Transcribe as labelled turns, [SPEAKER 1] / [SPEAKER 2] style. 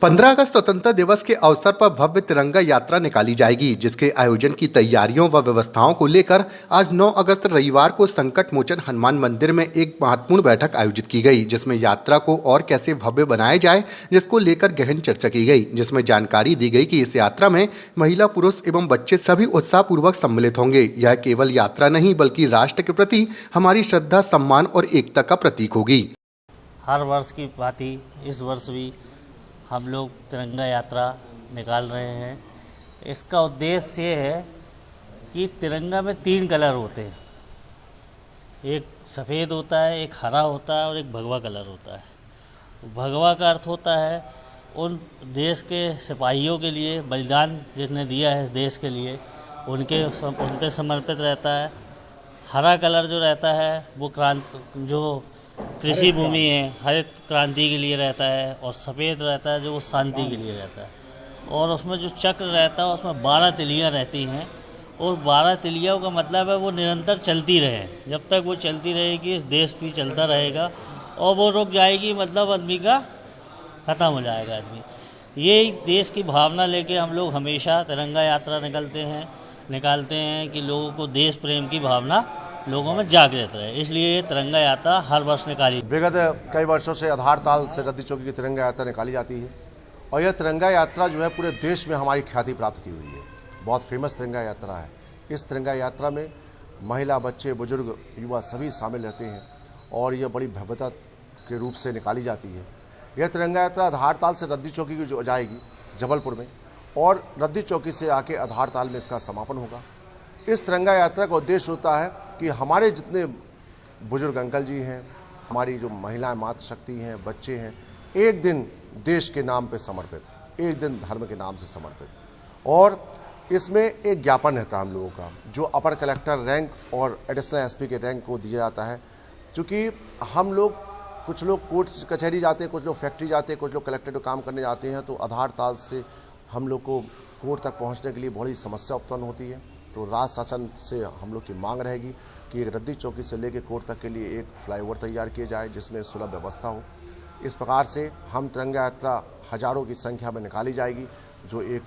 [SPEAKER 1] 15 अगस्त स्वतंत्रता दिवस के अवसर पर भव्य तिरंगा यात्रा निकाली जाएगी, जिसके आयोजन की तैयारियों व व्यवस्थाओं को लेकर आज 9 अगस्त रविवार को संकट मोचन हनुमान मंदिर में एक महत्वपूर्ण बैठक आयोजित की गई, जिसमें यात्रा को और कैसे भव्य बनाया जाए, जिसको लेकर गहन चर्चा की गई। जिसमें जानकारी दी गई कि इस यात्रा में महिला, पुरुष एवं बच्चे सभी उत्साहपूर्वक सम्मिलित होंगे। यह केवल यात्रा नहीं बल्कि राष्ट्र के प्रति हमारी श्रद्धा, सम्मान और एकता का प्रतीक होगी।
[SPEAKER 2] हर वर्ष की भांति इस वर्ष भी हम लोग तिरंगा यात्रा निकाल रहे हैं। इसका उद्देश्य ये है कि तिरंगा में 3 कलर होते हैं, एक सफ़ेद होता है, एक हरा होता है और एक भगवा कलर होता है। भगवा का अर्थ होता है उन देश के सिपाहियों के लिए बलिदान जिसने दिया है इस देश के लिए, उन पे समर्पित रहता है। हरा कलर जो रहता है वो जो कृषि भूमि है, हरित क्रांति के लिए रहता है, और सफ़ेद रहता है जो वो शांति के लिए रहता है। और उसमें जो चक्र रहता है उसमें 12 तिलियाँ रहती हैं, और 12 तिलियों का मतलब है वो निरंतर चलती रहे। जब तक वो चलती रहेगी इस देश भी चलता रहेगा, और वो रुक जाएगी मतलब आदमी का ख़त्म हो जाएगा आदमी। ये देश की भावना लेके हम लोग हमेशा तिरंगा यात्रा निकालते हैं कि लोगों को देश प्रेम की भावना लोगों में जागृत रहे, इसलिए तिरंगा यात्रा हर वर्ष निकाली।
[SPEAKER 3] विगत कई वर्षों से आधार ताल से रद्दी चौकी की तिरंगा यात्रा निकाली जाती है, और यह तिरंगा यात्रा जो है पूरे देश में हमारी ख्याति प्राप्त की हुई है। बहुत फेमस तिरंगा यात्रा है। इस तिरंगा यात्रा में महिला, बच्चे, बुजुर्ग, युवा सभी शामिल रहते हैं, और यह बड़ी भव्यता के रूप से निकाली जाती है। यह तिरंगा यात्रा आधार ताल से रद्दी चौकी की जो जाएगी जबलपुर में, और रद्दी चौकी से आके आधार ताल में इसका समापन होगा। इस तिरंगा यात्रा का उद्देश्य होता है कि हमारे जितने बुजुर्ग अंकल जी हैं, हमारी जो महिलाएं, मातृशक्ति हैं, बच्चे हैं, एक दिन देश के नाम पे समर्पित, एक दिन धर्म के नाम से समर्पित। और इसमें एक ज्ञापन रहता है हम लोगों का, जो अपर कलेक्टर रैंक और एडिशनल एसपी के रैंक को दिया जाता है। क्योंकि हम लोग, कुछ लोग कोर्ट कचहरी जाते हैं, कुछ लोग फैक्ट्री जाते हैं, कुछ लोग कलेक्ट्रेट में काम करने जाते हैं, तो आधार ताल से हम लोग को कोर्ट तक पहुँचने के लिए बड़ी समस्या उत्पन्न होती है। तो राज्य शासन से हम लोग की मांग रहेगी कि एक रद्दी चौकी से लेकर कोर्ट तक के लिए एक फ्लाईओवर तैयार किया जाए, जिसमें सुलभ व्यवस्था हो। इस प्रकार से हम तिरंगा यात्रा हजारों की संख्या में निकाली जाएगी, जो एक